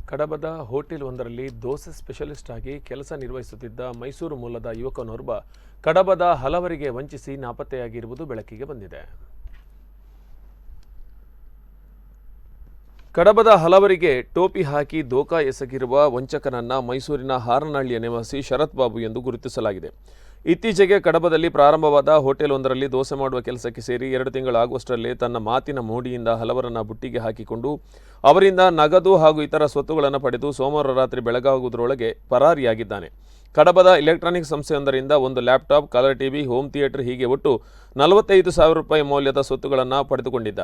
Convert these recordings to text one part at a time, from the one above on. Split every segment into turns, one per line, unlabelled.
ಕಡಬದ hotel ಒಂದರಲ್ಲಿ dosa specialist ಆಗಿ ಕೆಲಸ ನಿರ್ವಹಿಸುತ್ತಿದ್ದ ಮೈಸೂರು ಮೂಲದ ಯುವಕನೋರ್ವ ಕಡಬದ ಹಲವರಿಗೆ ವಂಚಿಸಿ ನಾಪತ್ತೆಯಾಗಿರುವುದು ಬೆಳಕಿಗೆ ಬಂದಿದೆ. ಕಡಬದ ಹಲವರಿಗೆ ಟೋಪಿ ಹಾಕಿ ದೋಖಾ ಎಸಗಿರುವ ವಂಚಕನನ್ನ ಮೈಸೂರಿನ ಹಾರನಹಳ್ಳಿಯ ನಿವಾಸಿ ಶರತ್ ಬಾಬು ಎಂದು ಗುರುತಿಸಲಾಗಿದೆ. ಇತ್ತೀಚೆಗೆ ಕಡಬದಲ್ಲಿ ಪ್ರಾರಂಭವಾದ ಹೋಟೆಲ್ ಒಂದರಲ್ಲಿ ದೋಸೆ ಮಾಡುವ ಕೆಲಸಕ್ಕೆ ಸೇರಿ 2 ತಿಂಗಳಾಗುವಷ್ಟರಲ್ಲೇ ತನ್ನ ಮಾತಿನ ಮೋಡಿಯಿಂದ ಹಲವರನ್ನ ಬುಟ್ಟಿಗೆ ಹಾಕಿಕೊಂಡು ಅವರಿಂದ ನಗದು ಹಾಗೂ ಇತರ ಸ್ವತ್ತುಗಳನ್ನು ಪಡೆದು ಸೋಮವಾರ ರಾತ್ರಿ ಬೆಳಗಾಗುವುದರೊಳಗೆ ಪರಾರಿಯಾಗಿದ್ದಾನೆ. ಕಡಬದ ಇಲೆಕ್ಟ್ರಾನಿಕ್ ಸಂಸ್ಥೆಯೊಂದರಿಂದ ಒಂದು laptop, colour TV, home theatre ಹೀಗೆ ಒಟ್ಟು 45,000 ರೂಪಾಯಿ ಮೌಲ್ಯದ ಸ್ವತ್ತುಗಳನ್ನು ಪಡೆದುಕೊಂಡಿದ್ದ.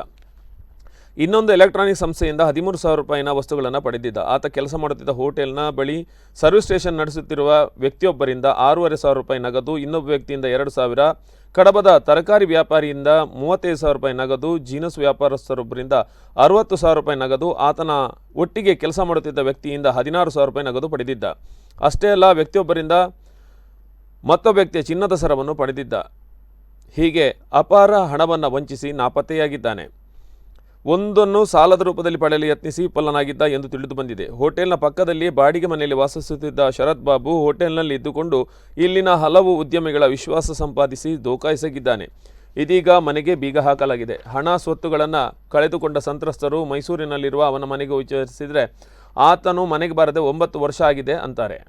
ಇನ್ನೊಂದು ಎಲೆಕ್ಟ್ರಾನಿಕ್ ಸಂಸ್ಥೆಯಿಂದ 13,000 ರೂಪಾಯಿನ ವಸ್ತುಗಳನ್ನು ಪಡೆದಿದ್ದ. ಆತ ಕೆಲಸ ಮಾಡುತ್ತಿದ್ದ ಹೋಟೆಲ್ನ ಬಳಿ ಸರ್ವಿಸ್ ಸ್ಟೇಷನ್ ನಡೆಸುತ್ತಿರುವ ವ್ಯಕ್ತಿಯೊಬ್ಬರಿಂದ 6,500 ರೂಪಾಯಿ ನಗದು, ಇನ್ನೊಬ್ಬ ವ್ಯಕ್ತಿಯಿಂದ 2,000, ಕಡಬದ ತರಕಾರಿ ವ್ಯಾಪಾರಿಯಿಂದ 35,000 ರೂಪಾಯಿ ನಗದು, ಜೀನಸ್ ವ್ಯಾಪಾರಸ್ಥರೊಬ್ಬರಿಂದ 60,000 ರೂಪಾಯಿ ನಗದು, ಆತನ ಒಟ್ಟಿಗೆ ಕೆಲಸ ಮಾಡುತ್ತಿದ್ದ ವ್ಯಕ್ತಿಯಿಂದ 16,000 ರೂಪಾಯಿ ನಗದು ಪಡೆದಿದ್ದ. ಅಷ್ಟೇ ಅಲ್ಲ, ವ್ಯಕ್ತಿಯೊಬ್ಬರಿಂದ ಮತ್ತೊಬ್ಬ ವ್ಯಕ್ತಿಯ ಚಿನ್ನದ ಸರವನ್ನು ಪಡೆದಿದ್ದ. ಹೀಗೆ ಅಪಾರ ಹಣವನ್ನು ವಂಚಿಸಿ ನಾಪತ್ತೆಯಾಗಿದ್ದಾನೆ. ಒಂದನ್ನು ಸಾಲದ ರೂಪದಲ್ಲಿ ಪಡೆಯಲು ಯತ್ನಿಸಿ ವಿಫಲನಾಗಿದ್ದ ಎಂದು ತಿಳಿದು ಬಂದಿದೆ. ಹೋಟೆಲ್ನ ಪಕ್ಕದಲ್ಲಿ ಬಾಡಿಗೆ ಮನೆಯಲ್ಲಿ ವಾಸಿಸುತ್ತಿದ್ದ ಶರತ್ ಬಾಬು ಹೋಟೆಲ್ನಲ್ಲಿ ಇದ್ದುಕೊಂಡು ಇಲ್ಲಿನ ಹಲವು ಉದ್ಯಮಿಗಳ ವಿಶ್ವಾಸ ಸಂಪಾದಿಸಿ ದೋಖಾ ಎಸಗಿದ್ದಾನೆ. ಇದೀಗ ಮನೆಗೆ ಬೀಗ ಹಾಕಲಾಗಿದೆ. ಹಣ ಸ್ವತ್ತುಗಳನ್ನು ಕಳೆದುಕೊಂಡ ಸಂತ್ರಸ್ತರು ಮೈಸೂರಿನಲ್ಲಿರುವ ಅವನ ಮನೆಗೆ ವಿಚಾರಿಸಿದರೆ ಆತನು ಮನೆಗೆ ಬಾರದೆ 9 ವರ್ಷ ಆಗಿದೆ ಅಂತಾರೆ.